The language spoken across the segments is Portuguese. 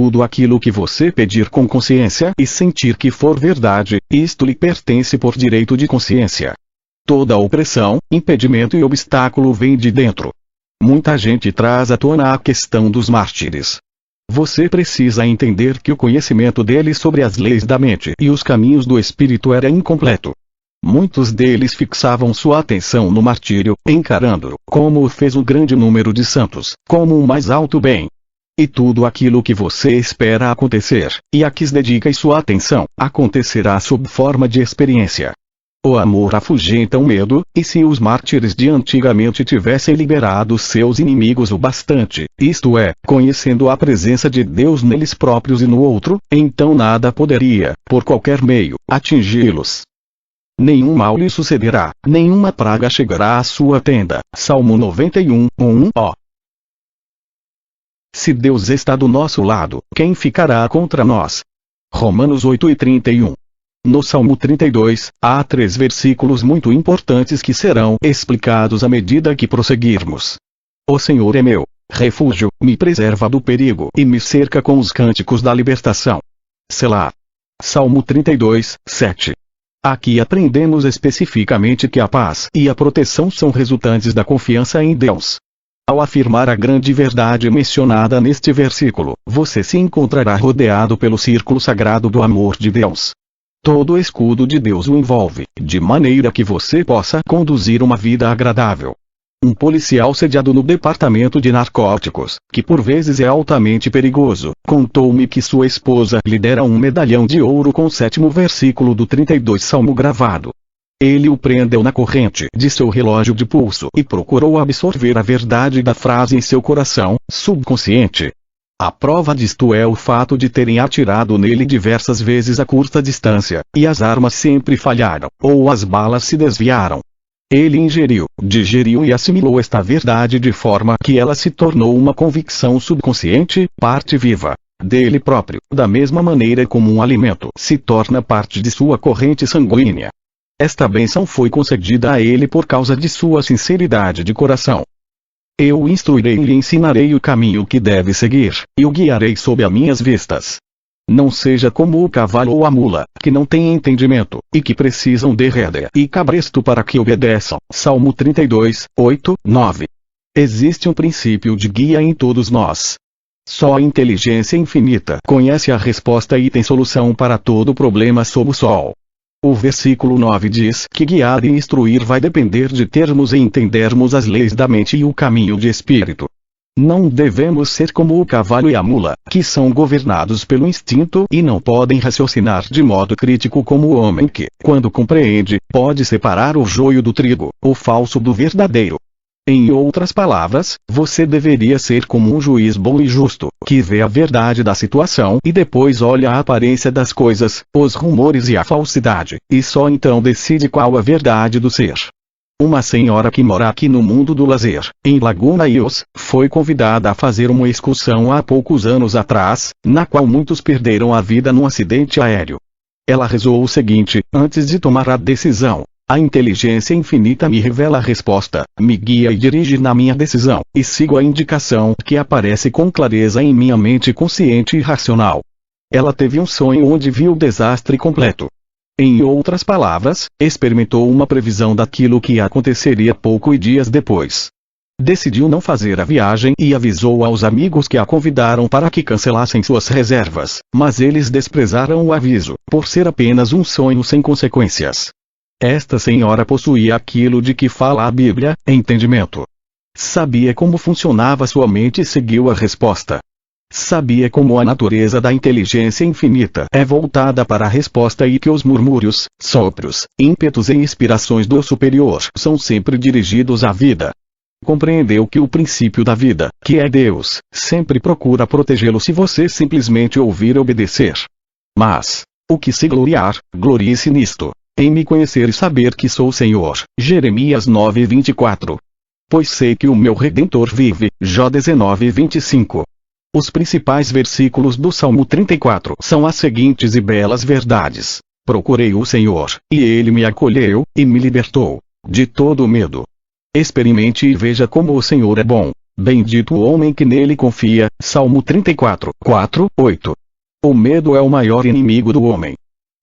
Tudo aquilo que você pedir com consciência e sentir que for verdade, isto lhe pertence por direito de consciência. Toda opressão, impedimento e obstáculo vem de dentro. Muita gente traz à tona a questão dos mártires. Você precisa entender que o conhecimento deles sobre as leis da mente e os caminhos do espírito era incompleto. Muitos deles fixavam sua atenção no martírio, encarando-o, como o fez um grande número de santos, como o mais alto bem. E tudo aquilo que você espera acontecer, e a que dedica sua atenção, acontecerá sob forma de experiência. O amor afugenta o medo, e se os mártires de antigamente tivessem liberado seus inimigos o bastante, isto é, conhecendo a presença de Deus neles próprios e no outro, então nada poderia, por qualquer meio, atingi-los. Nenhum mal lhe sucederá, nenhuma praga chegará à sua tenda. Salmo 91, 1. Se Deus está do nosso lado, quem ficará contra nós? Romanos 8:31. No Salmo 32, há 3 versículos muito importantes que serão explicados à medida que prosseguirmos. O Senhor é meu refúgio, me preserva do perigo e me cerca com os cânticos da libertação. Selá. Salmo 32, 7. Aqui aprendemos especificamente que a paz e a proteção são resultantes da confiança em Deus. Ao afirmar a grande verdade mencionada neste versículo, você se encontrará rodeado pelo círculo sagrado do amor de Deus. Todo o escudo de Deus o envolve, de maneira que você possa conduzir uma vida agradável. Um policial sediado no departamento de narcóticos, que por vezes é altamente perigoso, contou-me que sua esposa lhe dera um medalhão de ouro com o 7º versículo do 32 Salmo gravado. Ele o prendeu na corrente de seu relógio de pulso e procurou absorver a verdade da frase em seu coração subconsciente. A prova disto é o fato de terem atirado nele diversas vezes a curta distância, e as armas sempre falharam, ou as balas se desviaram. Ele ingeriu, digeriu e assimilou esta verdade de forma que ela se tornou uma convicção subconsciente, parte viva dele próprio, da mesma maneira como um alimento se torna parte de sua corrente sanguínea. Esta bênção foi concedida a ele por causa de sua sinceridade de coração. Eu o instruirei e lhe ensinarei o caminho que deve seguir, e o guiarei sob as minhas vistas. Não seja como o cavalo ou a mula, que não têm entendimento, e que precisam de rédea e cabresto para que obedeçam. Salmo 32, 8, 9. Existe um princípio de guia em todos nós. Só a inteligência infinita conhece a resposta e tem solução para todo problema sob o sol. O versículo 9 diz que guiar e instruir vai depender de termos e entendermos as leis da mente e o caminho de espírito. Não devemos ser como o cavalo e a mula, que são governados pelo instinto e não podem raciocinar de modo crítico como o homem que, quando compreende, pode separar o joio do trigo, o falso do verdadeiro. Em outras palavras, você deveria ser como um juiz bom e justo, que vê a verdade da situação e depois olha a aparência das coisas, os rumores e a falsidade, e só então decide qual a verdade do ser. Uma senhora que mora aqui no mundo do lazer, em Laguna Hills, foi convidada a fazer uma excursão há poucos anos atrás, na qual muitos perderam a vida num acidente aéreo. Ela rezou o seguinte, antes de tomar a decisão: a inteligência infinita me revela a resposta, me guia e dirige na minha decisão, e sigo a indicação que aparece com clareza em minha mente consciente e racional. Ela teve um sonho onde viu o desastre completo. Em outras palavras, experimentou uma previsão daquilo que aconteceria pouco e dias depois. Decidiu não fazer a viagem e avisou aos amigos que a convidaram para que cancelassem suas reservas, mas eles desprezaram o aviso, por ser apenas um sonho sem consequências. Esta senhora possuía aquilo de que fala a Bíblia, entendimento. Sabia como funcionava sua mente e seguiu a resposta. Sabia como a natureza da inteligência infinita é voltada para a resposta e que os murmúrios, sopros, ímpetos e inspirações do superior são sempre dirigidos à vida. Compreendeu que o princípio da vida, que é Deus, sempre procura protegê-lo se você simplesmente ouvir e obedecer. Mas, o que se gloriar, glorie-se nisto: em me conhecer e saber que sou o Senhor. Jeremias 9:24. Pois sei que o meu Redentor vive. Jó 19:25. Os principais versículos do Salmo 34 são as seguintes e belas verdades: procurei o Senhor, e Ele me acolheu, e me libertou de todo o medo. Experimente e veja como o Senhor é bom. Bendito o homem que nele confia. Salmo 34, 4, 8. O medo é o maior inimigo do homem.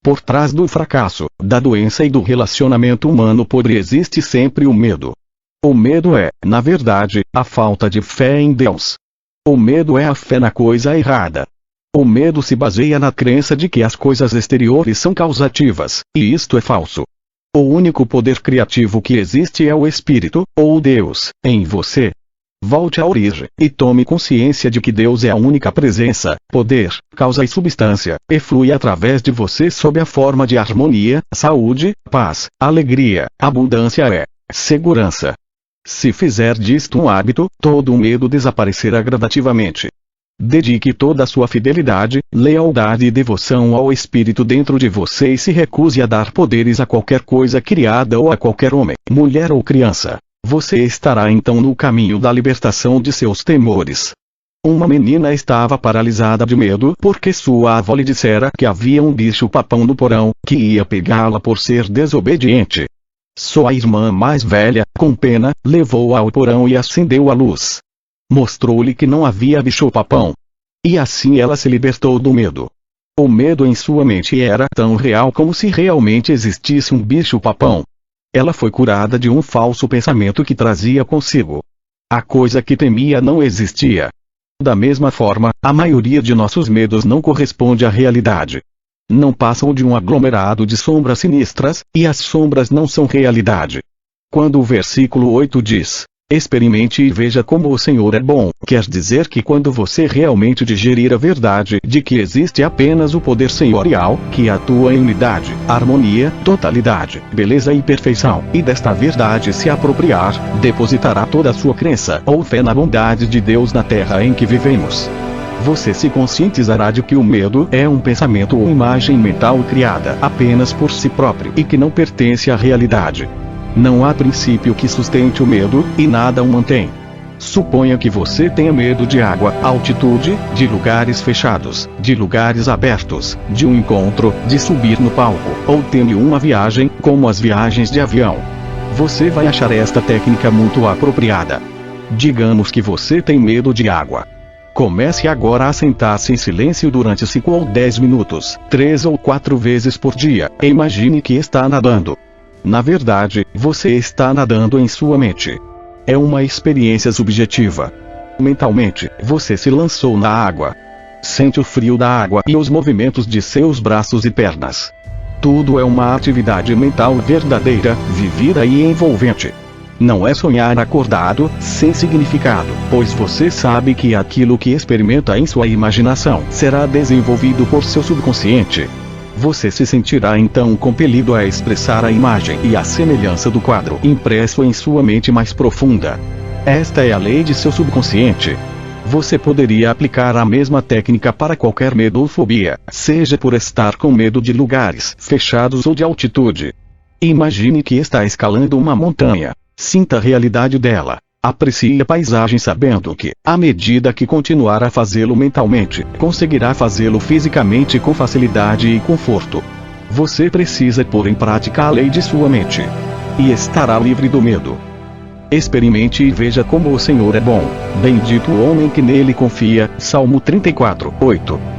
Por trás do fracasso, da doença e do relacionamento humano podre existe sempre o medo. O medo é, na verdade, a falta de fé em Deus. O medo é a fé na coisa errada. O medo se baseia na crença de que as coisas exteriores são causativas, e isto é falso. O único poder criativo que existe é o Espírito, ou Deus, em você. Volte à origem, e tome consciência de que Deus é a única presença, poder, causa e substância, e flui através de você sob a forma de harmonia, saúde, paz, alegria, abundância e segurança. Se fizer disto um hábito, todo o medo desaparecerá gradativamente. Dedique toda a sua fidelidade, lealdade e devoção ao Espírito dentro de você e se recuse a dar poderes a qualquer coisa criada ou a qualquer homem, mulher ou criança. Você estará então no caminho da libertação de seus temores. Uma menina estava paralisada de medo porque sua avó lhe dissera que havia um bicho-papão no porão, que ia pegá-la por ser desobediente. Sua irmã mais velha, com pena, levou-a ao porão e acendeu a luz. Mostrou-lhe que não havia bicho-papão. E assim ela se libertou do medo. O medo em sua mente era tão real como se realmente existisse um bicho-papão. Ela foi curada de um falso pensamento que trazia consigo. A coisa que temia não existia. Da mesma forma, a maioria de nossos medos não corresponde à realidade. Não passam de um aglomerado de sombras sinistras, e as sombras não são realidade. Quando o versículo 8 diz: experimente e veja como o Senhor é bom, quer dizer que quando você realmente digerir a verdade de que existe apenas o poder senhorial, que atua em unidade, harmonia, totalidade, beleza e perfeição, e desta verdade se apropriar, depositará toda a sua crença ou fé na bondade de Deus na terra em que vivemos. Você se conscientizará de que o medo é um pensamento ou imagem mental criada apenas por si próprio e que não pertence à realidade. Não há princípio que sustente o medo, e nada o mantém. Suponha que você tenha medo de água, altitude, de lugares fechados, de lugares abertos, de um encontro, de subir no palco, ou teme uma viagem, como as viagens de avião. Você vai achar esta técnica muito apropriada. Digamos que você tem medo de água. Comece agora a sentar-se em silêncio durante 5 ou 10 minutos, 3 ou 4 vezes por dia, e imagine que está nadando. Na verdade, você está nadando em sua mente. É uma experiência subjetiva. Mentalmente, você se lançou na água. Sente o frio da água e os movimentos de seus braços e pernas. Tudo é uma atividade mental verdadeira, vivida e envolvente. Não é sonhar acordado, sem significado, pois você sabe que aquilo que experimenta em sua imaginação será desenvolvido por seu subconsciente. Você se sentirá então compelido a expressar a imagem e a semelhança do quadro impresso em sua mente mais profunda. Esta é a lei de seu subconsciente. Você poderia aplicar a mesma técnica para qualquer medo ou fobia, seja por estar com medo de lugares fechados ou de altitude. Imagine que está escalando uma montanha. Sinta a realidade dela. Aprecie a paisagem sabendo que, à medida que continuar a fazê-lo mentalmente, conseguirá fazê-lo fisicamente com facilidade e conforto. Você precisa pôr em prática a lei de sua mente. E estará livre do medo. Experimente e veja como o Senhor é bom. Bendito o homem que nele confia. Salmo 34, 8.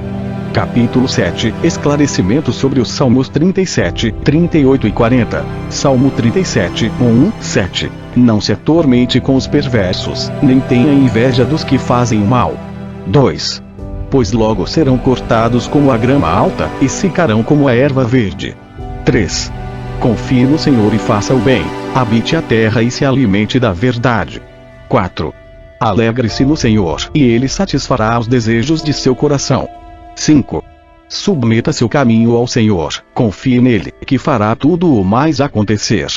Capítulo 7. Esclarecimento sobre os Salmos 37, 38 e 40. Salmo 37, 1, 7. Não se atormente com os perversos, nem tenha inveja dos que fazem o mal. 2. Pois logo serão cortados como a grama alta, e secarão como a erva verde. 3. Confie no Senhor e faça o bem, habite a terra e se alimente da verdade. 4. Alegre-se no Senhor, e Ele satisfará os desejos de seu coração. 5. Submeta seu caminho ao Senhor, confie nele, que fará tudo o mais acontecer.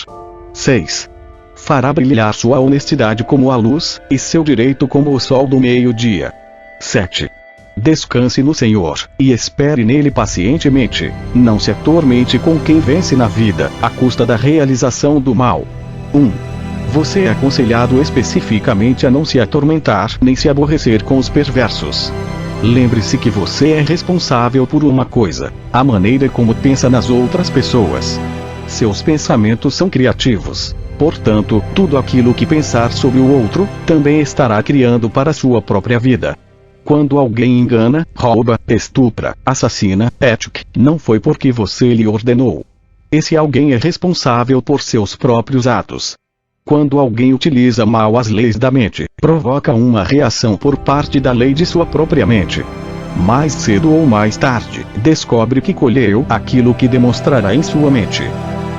6. Fará brilhar sua honestidade como a luz, e seu direito como o sol do meio-dia. 7. Descanse no Senhor, e espere nele pacientemente. Não se atormente com quem vence na vida, à custa da realização do mal. 1. Você é aconselhado especificamente a não se atormentar nem se aborrecer com os perversos. Lembre-se que você é responsável por uma coisa: a maneira como pensa nas outras pessoas. Seus pensamentos são criativos. Portanto, tudo aquilo que pensar sobre o outro, também estará criando para sua própria vida. Quando alguém engana, rouba, estupra, assassina, etc., não foi porque você lhe ordenou. Esse alguém é responsável por seus próprios atos. Quando alguém utiliza mal as leis da mente, provoca uma reação por parte da lei de sua própria mente. Mais cedo ou mais tarde, descobre que colheu aquilo que demonstrará em sua mente.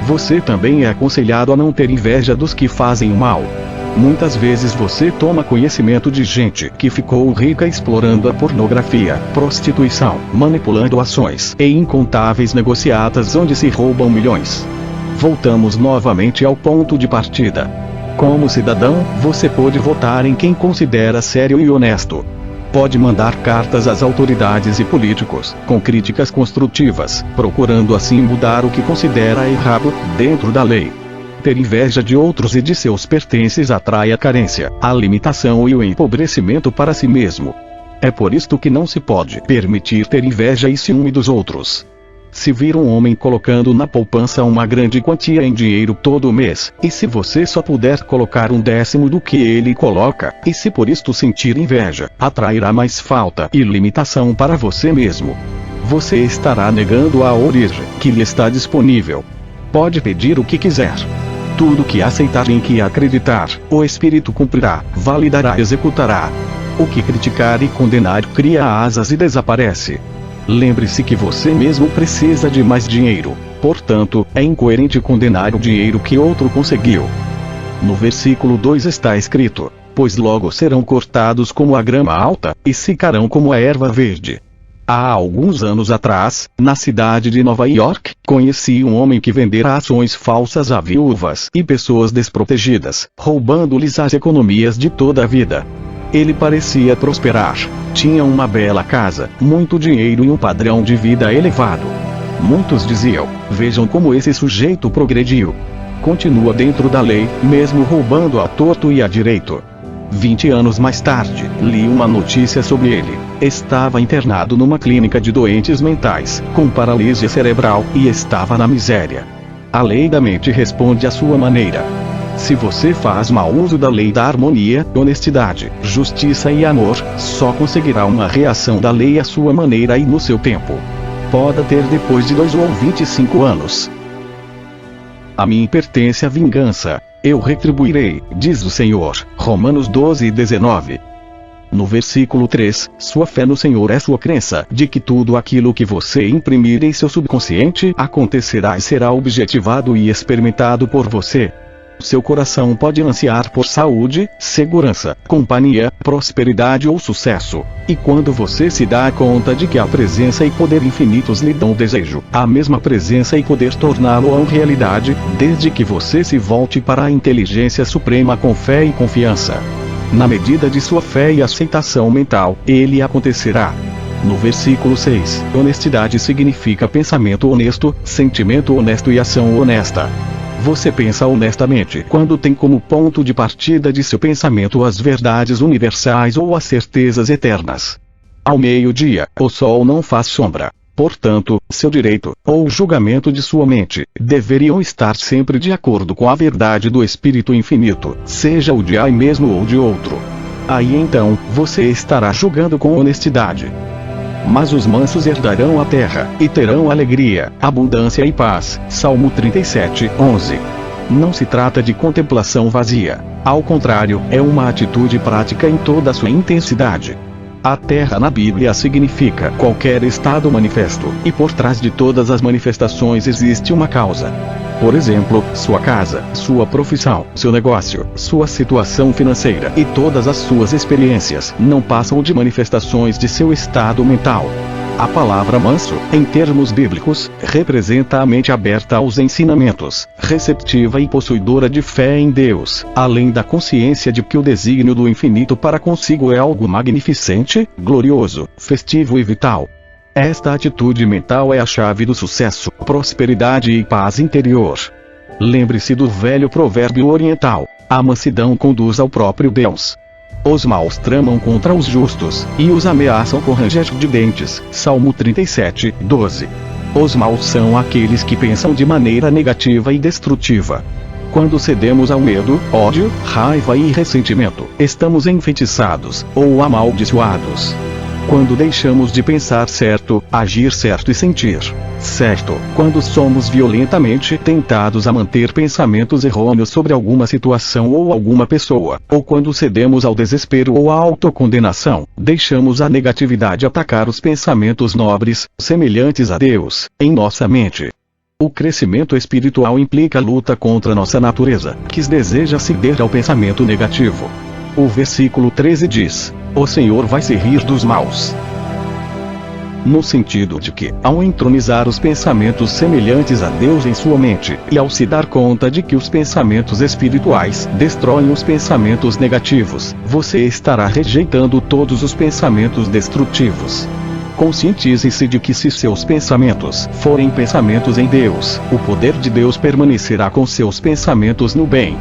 Você também é aconselhado a não ter inveja dos que fazem o mal. Muitas vezes você toma conhecimento de gente que ficou rica explorando a pornografia, prostituição, manipulando ações e incontáveis negociatas onde se roubam milhões. Voltamos novamente ao ponto de partida. Como cidadão, você pode votar em quem considera sério e honesto. Pode mandar cartas às autoridades e políticos, com críticas construtivas, procurando assim mudar o que considera errado, dentro da lei. Ter inveja de outros e de seus pertences atrai a carência, a limitação e o empobrecimento para si mesmo. É por isto que não se pode permitir ter inveja e ciúme dos outros. Se vir um homem colocando na poupança uma grande quantia em dinheiro todo mês, e se você só puder colocar 1/10 do que ele coloca, e se por isto sentir inveja, atrairá mais falta e limitação para você mesmo. Você estará negando a origem que lhe está disponível. Pode pedir o que quiser. Tudo que aceitar e em que acreditar, o Espírito cumprirá, validará e executará. O que criticar e condenar cria asas e desaparece. Lembre-se que você mesmo precisa de mais dinheiro, portanto, é incoerente condenar o dinheiro que outro conseguiu. No versículo 2 está escrito: pois logo serão cortados como a grama alta, e secarão como a erva verde. Há alguns anos atrás, na cidade de Nova York, conheci um homem que vendera ações falsas a viúvas e pessoas desprotegidas, roubando-lhes as economias de toda a vida. Ele parecia prosperar. Tinha uma bela casa, muito dinheiro e um padrão de vida elevado. Muitos diziam: vejam como esse sujeito progrediu. Continua dentro da lei, mesmo roubando a torto e a direito. 20 anos mais tarde, li uma notícia sobre ele. Estava internado numa clínica de doentes mentais, com paralisia cerebral, e estava na miséria. A lei da mente responde à sua maneira. Se você faz mau uso da lei da harmonia, honestidade, justiça e amor, só conseguirá uma reação da lei à sua maneira e no seu tempo. Pode ter depois de 2 ou 25 anos. A mim pertence a vingança. Eu retribuirei, diz o Senhor. Romanos 12:19. No versículo 3, sua fé no Senhor é sua crença de que tudo aquilo que você imprimir em seu subconsciente acontecerá e será objetivado e experimentado por você. Seu coração pode ansiar por saúde, segurança, companhia, prosperidade ou sucesso. E quando você se dá conta de que a presença e poder infinitos lhe dão desejo, a mesma presença e poder torná-lo realidade, desde que você se volte para a inteligência suprema com fé e confiança. Na medida de sua fé e aceitação mental, ele acontecerá. No versículo 6, honestidade significa pensamento honesto, sentimento honesto e ação honesta. Você pensa honestamente quando tem como ponto de partida de seu pensamento as verdades universais ou as certezas eternas. Ao meio-dia, o sol não faz sombra. Portanto, seu direito, ou julgamento de sua mente, deveriam estar sempre de acordo com a verdade do Espírito Infinito, seja o de ai mesmo ou de outro. Aí então, você estará julgando com honestidade. Mas os mansos herdarão a terra, e terão alegria, abundância e paz. Salmo 37:11. Não se trata de contemplação vazia. Ao contrário, é uma atitude prática em toda a sua intensidade. A terra na Bíblia significa qualquer estado manifesto, e por trás de todas as manifestações existe uma causa. Por exemplo, sua casa, sua profissão, seu negócio, sua situação financeira e todas as suas experiências não passam de manifestações de seu estado mental. A palavra manso, em termos bíblicos, representa a mente aberta aos ensinamentos, receptiva e possuidora de fé em Deus, além da consciência de que o desígnio do infinito para consigo é algo magnificente, glorioso, festivo e vital. Esta atitude mental é a chave do sucesso, prosperidade e paz interior. Lembre-se do velho provérbio oriental: a mansidão conduz ao próprio Deus. Os maus tramam contra os justos, e os ameaçam com ranger de dentes. Salmo 37:12. Os maus são aqueles que pensam de maneira negativa e destrutiva. Quando cedemos ao medo, ódio, raiva e ressentimento, estamos enfeitiçados, ou amaldiçoados. Quando deixamos de pensar certo, agir certo e sentir certo, quando somos violentamente tentados a manter pensamentos errôneos sobre alguma situação ou alguma pessoa, ou quando cedemos ao desespero ou à autocondenação, deixamos a negatividade atacar os pensamentos nobres, semelhantes a Deus, em nossa mente. O crescimento espiritual implica a luta contra nossa natureza, que deseja ceder ao pensamento negativo. O versículo 13 diz: "O Senhor vai se rir dos maus." No sentido de que, ao entronizar os pensamentos semelhantes a Deus em sua mente, e ao se dar conta de que os pensamentos espirituais destroem os pensamentos negativos, você estará rejeitando todos os pensamentos destrutivos. Conscientize-se de que se seus pensamentos forem pensamentos em Deus, o poder de Deus permanecerá com seus pensamentos no bem.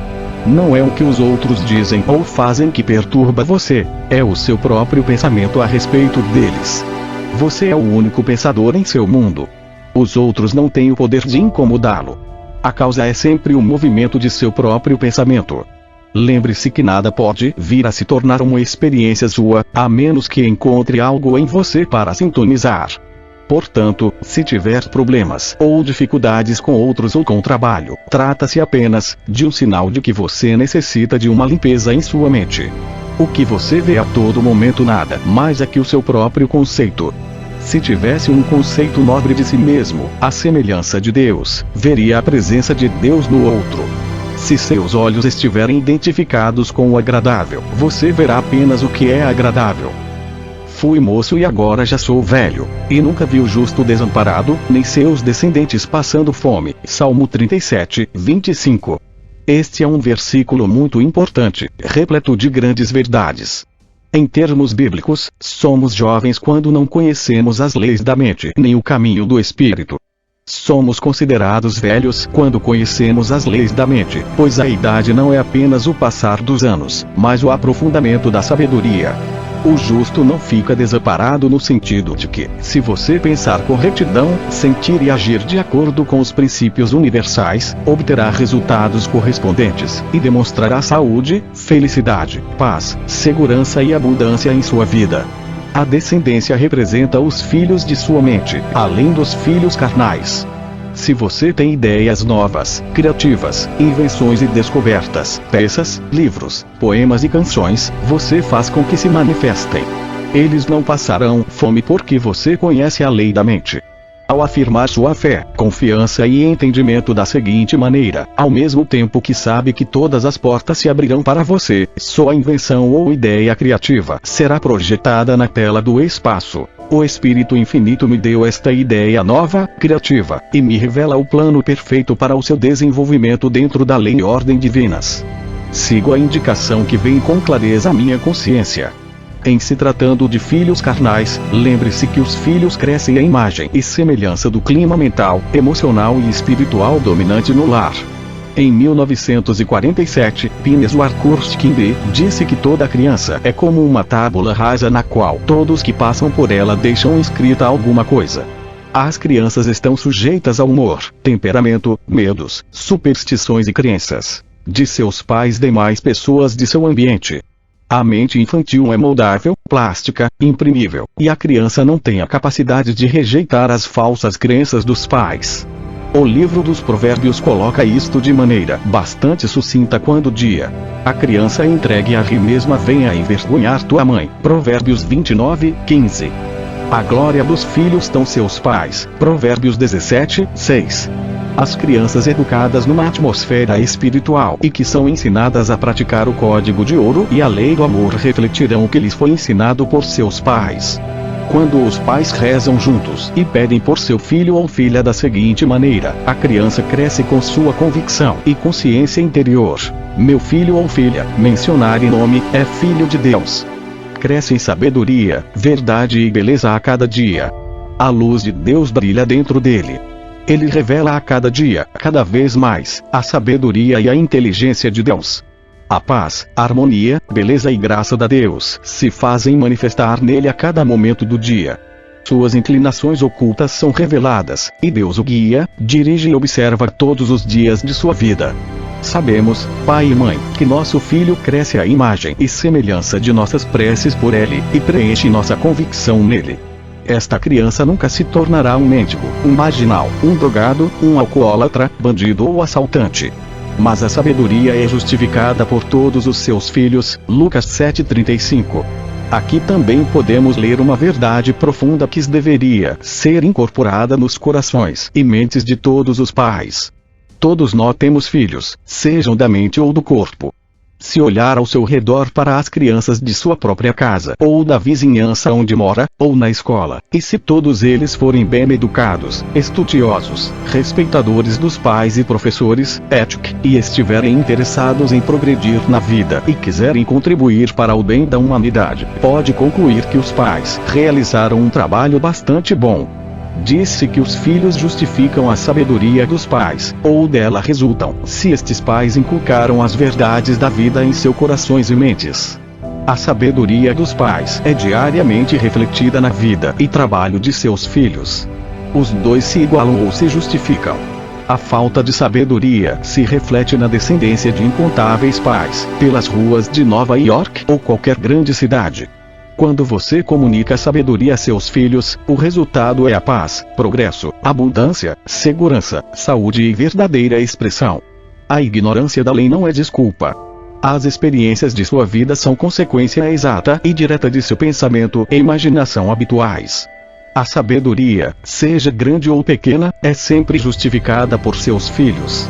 Não é o que os outros dizem ou fazem que perturba você, é o seu próprio pensamento a respeito deles. Você é o único pensador em seu mundo. Os outros não têm o poder de incomodá-lo. A causa é sempre o movimento de seu próprio pensamento. Lembre-se que nada pode vir a se tornar uma experiência sua, a menos que encontre algo em você para sintonizar. Portanto, se tiver problemas ou dificuldades com outros ou com o trabalho, trata-se apenas de um sinal de que você necessita de uma limpeza em sua mente. O que você vê a todo momento nada mais é que o seu próprio conceito. Se tivesse um conceito nobre de si mesmo, à semelhança de Deus, veria a presença de Deus no outro. Se seus olhos estiverem identificados com o agradável, você verá apenas o que é agradável. Fui moço e agora já sou velho, e nunca vi o justo desamparado, nem seus descendentes passando fome. Salmo 37, 25. Este é um versículo muito importante, repleto de grandes verdades. Em termos bíblicos, somos jovens quando não conhecemos as leis da mente nem o caminho do espírito. Somos considerados velhos quando conhecemos as leis da mente, pois a idade não é apenas o passar dos anos, mas o aprofundamento da sabedoria. O justo não fica desamparado no sentido de que, se você pensar com retidão, sentir e agir de acordo com os princípios universais, obterá resultados correspondentes, e demonstrará saúde, felicidade, paz, segurança e abundância em sua vida. A descendência representa os filhos de sua mente, além dos filhos carnais. Se você tem ideias novas, criativas, invenções e descobertas, peças, livros, poemas e canções, você faz com que se manifestem. Eles não passarão fome porque você conhece a lei da mente. Ao afirmar sua fé, confiança e entendimento da seguinte maneira, ao mesmo tempo que sabe que todas as portas se abrirão para você, sua invenção ou ideia criativa será projetada na tela do espaço. O Espírito Infinito me deu esta ideia nova, criativa, e me revela o plano perfeito para o seu desenvolvimento dentro da lei e ordem divinas. Sigo a indicação que vem com clareza à minha consciência. Em se tratando de filhos carnais, lembre-se que os filhos crescem à imagem e semelhança do clima mental, emocional e espiritual dominante no lar. Em 1947, Pines Warkurskindi disse que toda criança é como uma tábula rasa na qual todos que passam por ela deixam escrita alguma coisa. As crianças estão sujeitas ao humor, temperamento, medos, superstições e crenças de seus pais e demais pessoas de seu ambiente. A mente infantil é moldável, plástica, imprimível, e a criança não tem a capacidade de rejeitar as falsas crenças dos pais. O livro dos Provérbios coloca isto de maneira bastante sucinta quando dia. A criança entregue a ri mesma vem a envergonhar tua mãe. Provérbios 29, 15. A glória dos filhos são seus pais. Provérbios 17, 6. As crianças educadas numa atmosfera espiritual e que são ensinadas a praticar o código de ouro e a lei do amor refletirão o que lhes foi ensinado por seus pais. Quando os pais rezam juntos e pedem por seu filho ou filha da seguinte maneira, a criança cresce com sua convicção e consciência interior. Meu filho ou filha, mencionar em nome, é filho de Deus. Cresce em sabedoria, verdade e beleza a cada dia. A luz de Deus brilha dentro dele. Ele revela a cada dia, cada vez mais, a sabedoria e a inteligência de Deus. A paz, harmonia, beleza e graça da Deus se fazem manifestar nele a cada momento do dia. Suas inclinações ocultas são reveladas, e Deus o guia, dirige e observa todos os dias de sua vida. Sabemos, pai e mãe, que nosso filho cresce à imagem e semelhança de nossas preces por ele, e preenche nossa convicção nele. Esta criança nunca se tornará um mendigo, um marginal, um drogado, um alcoólatra, bandido ou assaltante. Mas a sabedoria é justificada por todos os seus filhos, Lucas 7,35. Aqui também podemos ler uma verdade profunda que deveria ser incorporada nos corações e mentes de todos os pais. Todos nós temos filhos, sejam da mente ou do corpo. Se olhar ao seu redor para as crianças de sua própria casa, ou da vizinhança onde mora, ou na escola, e se todos eles forem bem educados, estudiosos, respeitadores dos pais e professores, éticos, e estiverem interessados em progredir na vida e quiserem contribuir para o bem da humanidade, pode concluir que os pais realizaram um trabalho bastante bom. Diz-se que os filhos justificam a sabedoria dos pais, ou dela resultam, se estes pais inculcaram as verdades da vida em seus corações e mentes. A sabedoria dos pais é diariamente refletida na vida e trabalho de seus filhos. Os dois se igualam ou se justificam. A falta de sabedoria se reflete na descendência de incontáveis pais, pelas ruas de Nova York ou qualquer grande cidade. Quando você comunica sabedoria a seus filhos, o resultado é a paz, progresso, abundância, segurança, saúde e verdadeira expressão. A ignorância da lei não é desculpa. As experiências de sua vida são consequência exata e direta de seu pensamento e imaginação habituais. A sabedoria, seja grande ou pequena, é sempre justificada por seus filhos.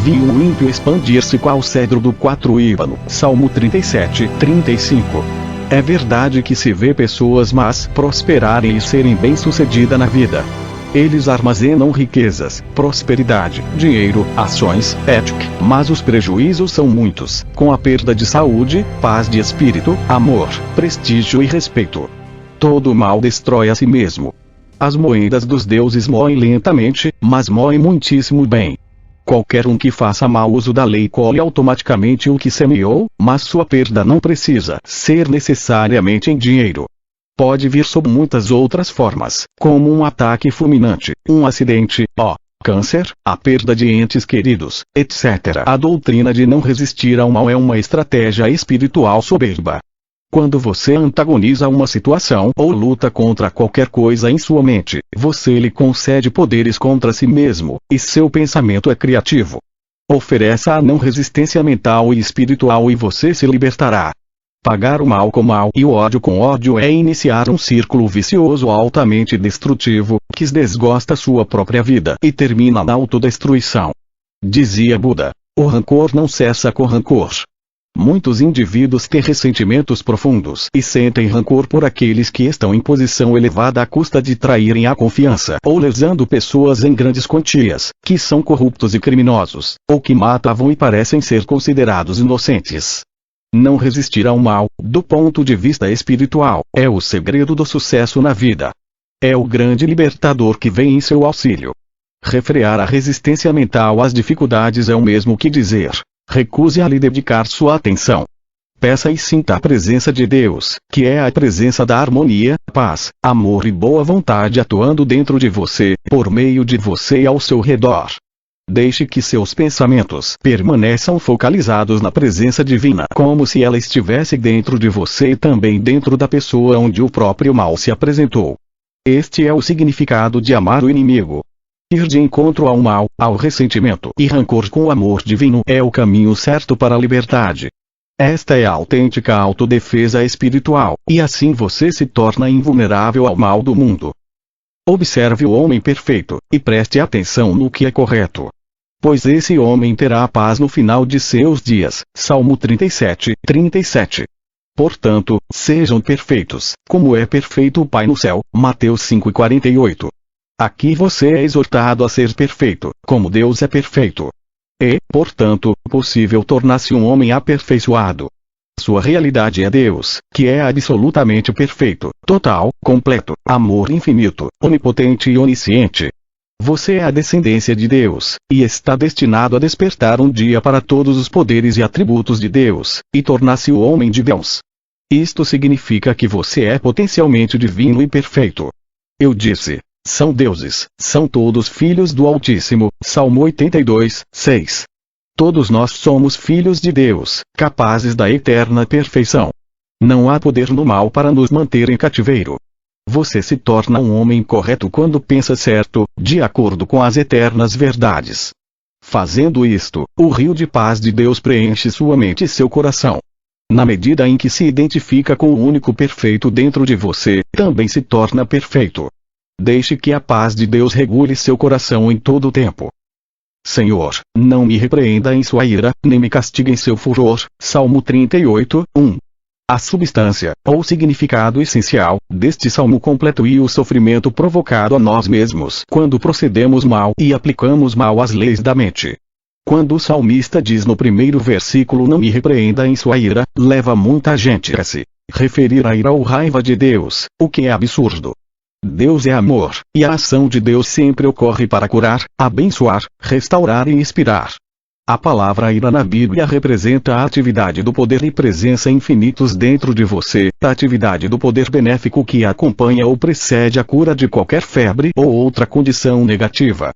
Viu o ímpio expandir-se qual cedro do 4 Líbano, Salmo 37:35. É verdade que se vê pessoas más prosperarem e serem bem-sucedidas na vida. Eles armazenam riquezas, prosperidade, dinheiro, ações, ética, mas os prejuízos são muitos, com a perda de saúde, paz de espírito, amor, prestígio e respeito. Todo mal destrói a si mesmo. As moedas dos deuses moem lentamente, mas moem muitíssimo bem. Qualquer um que faça mau uso da lei colhe automaticamente o que semeou, mas sua perda não precisa ser necessariamente em dinheiro. Pode vir sob muitas outras formas, como um ataque fulminante, um acidente, câncer, a perda de entes queridos, etc. A doutrina de não resistir ao mal é uma estratégia espiritual soberba. Quando você antagoniza uma situação ou luta contra qualquer coisa em sua mente, você lhe concede poderes contra si mesmo, e seu pensamento é criativo. Ofereça a não resistência mental e espiritual e você se libertará. Pagar o mal com mal e o ódio com ódio é iniciar um círculo vicioso altamente destrutivo, que desgosta sua própria vida e termina na autodestruição. Dizia Buda: o rancor não cessa com rancor. Muitos indivíduos têm ressentimentos profundos e sentem rancor por aqueles que estão em posição elevada à custa de traírem a confiança ou lesando pessoas em grandes quantias, que são corruptos e criminosos, ou que matavam e parecem ser considerados inocentes. Não resistir ao mal, do ponto de vista espiritual, é o segredo do sucesso na vida. É o grande libertador que vem em seu auxílio. Refrear a resistência mental às dificuldades é o mesmo que dizer: recuse a lhe dedicar sua atenção. Peça e sinta a presença de Deus, que é a presença da harmonia, paz, amor e boa vontade atuando dentro de você, por meio de você e ao seu redor. Deixe que seus pensamentos permaneçam focalizados na presença divina, como se ela estivesse dentro de você e também dentro da pessoa onde o próprio mal se apresentou. Este é o significado de amar o inimigo. Ir de encontro ao mal, ao ressentimento e rancor com o amor divino é o caminho certo para a liberdade. Esta é a autêntica autodefesa espiritual, e assim você se torna invulnerável ao mal do mundo. Observe o homem perfeito, e preste atenção no que é correto. Pois esse homem terá a paz no final de seus dias. Salmo 37:37. Portanto, sejam perfeitos, como é perfeito o Pai no céu. Mateus 5:48. Aqui você é exortado a ser perfeito, como Deus é perfeito. É, portanto, possível tornar-se um homem aperfeiçoado. Sua realidade é Deus, que é absolutamente perfeito, total, completo, amor infinito, onipotente e onisciente. Você é a descendência de Deus, e está destinado a despertar um dia para todos os poderes e atributos de Deus, e tornar-se o homem de Deus. Isto significa que você é potencialmente divino e perfeito. Eu disse: são deuses, são todos filhos do Altíssimo. Salmo 82:6. Todos nós somos filhos de Deus, capazes da eterna perfeição. Não há poder no mal para nos manter em cativeiro. Você se torna um homem correto quando pensa certo, de acordo com as eternas verdades. Fazendo isto, o rio de paz de Deus preenche sua mente e seu coração. Na medida em que se identifica com o único perfeito dentro de você, também se torna perfeito. Deixe que a paz de Deus regule seu coração em todo o tempo. Senhor, não me repreenda em sua ira, nem me castigue em seu furor. Salmo 38, 1. A substância, ou significado essencial, deste salmo completo e o sofrimento provocado a nós mesmos quando procedemos mal e aplicamos mal as leis da mente. Quando o salmista diz no primeiro versículo não me repreenda em sua ira, leva muita gente a se referir à ira ou raiva de Deus, o que é absurdo. Deus é amor, e a ação de Deus sempre ocorre para curar, abençoar, restaurar e inspirar. A palavra ira na Bíblia representa a atividade do poder e presença infinitos dentro de você, a atividade do poder benéfico que acompanha ou precede a cura de qualquer febre ou outra condição negativa.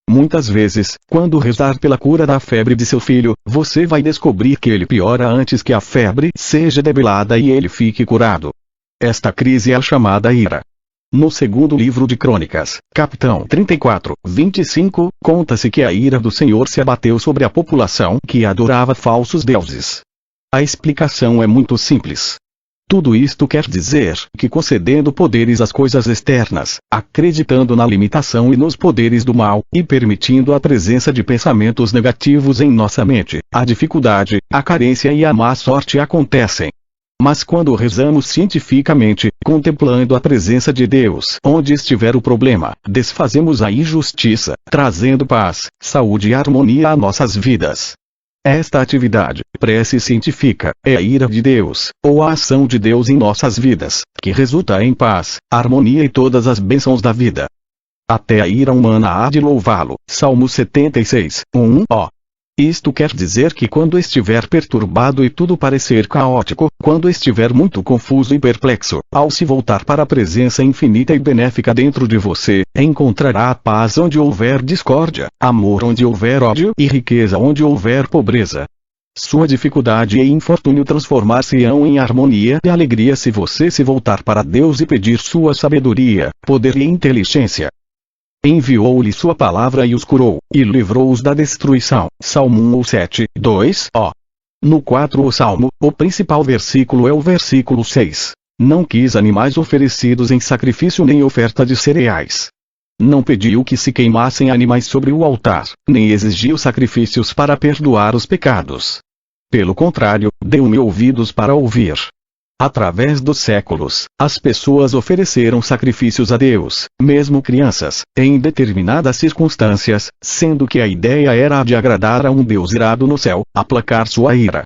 Muitas vezes, quando rezar pela cura da febre de seu filho, você vai descobrir que ele piora antes que a febre seja debelada e ele fique curado. Esta crise é chamada ira. No segundo livro de Crônicas, capítulo 34, 25, conta-se que a ira do Senhor se abateu sobre a população que adorava falsos deuses. A explicação é muito simples. Tudo isto quer dizer que concedendo poderes às coisas externas, acreditando na limitação e nos poderes do mal, e permitindo a presença de pensamentos negativos em nossa mente, a dificuldade, a carência e a má sorte acontecem. Mas quando rezamos cientificamente, contemplando a presença de Deus onde estiver o problema, desfazemos a injustiça, trazendo paz, saúde e harmonia a nossas vidas. Esta atividade, prece científica, é a ira de Deus, ou a ação de Deus em nossas vidas, que resulta em paz, harmonia e todas as bênçãos da vida. Até a ira humana há de louvá-lo. Salmo 76, 1. Isto quer dizer que quando estiver perturbado e tudo parecer caótico, quando estiver muito confuso e perplexo, ao se voltar para a presença infinita e benéfica dentro de você, encontrará a paz onde houver discórdia, amor onde houver ódio e riqueza onde houver pobreza. Sua dificuldade e infortúnio transformar-se-ão em harmonia e alegria se você se voltar para Deus e pedir sua sabedoria, poder e inteligência. Enviou-lhe sua palavra e os curou, e livrou-os da destruição. Salmo 1 7, 2. No 4 o Salmo, o principal versículo é o versículo 6. Não quis animais oferecidos em sacrifício nem oferta de cereais. Não pediu que se queimassem animais sobre o altar, nem exigiu sacrifícios para perdoar os pecados. Pelo contrário, deu-me ouvidos para ouvir. Através dos séculos, as pessoas ofereceram sacrifícios a Deus, mesmo crianças, em determinadas circunstâncias, sendo que a ideia era a de agradar a um Deus irado no céu, aplacar sua ira.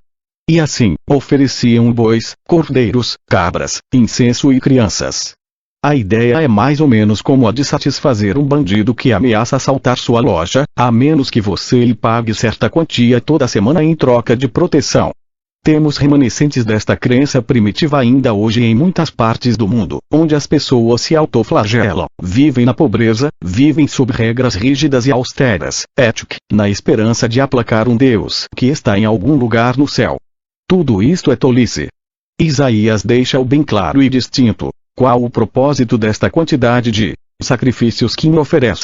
E assim, ofereciam bois, cordeiros, cabras, incenso e crianças. A ideia é mais ou menos como a de satisfazer um bandido que ameaça assaltar sua loja, a menos que você lhe pague certa quantia toda semana em troca de proteção. Temos remanescentes desta crença primitiva ainda hoje em muitas partes do mundo, onde as pessoas se autoflagelam, vivem na pobreza, vivem sob regras rígidas e austeras, na esperança de aplacar um Deus que está em algum lugar no céu. Tudo isto é tolice. Isaías deixa-o bem claro e distinto. Qual o propósito desta quantidade de sacrifícios que me oferecem?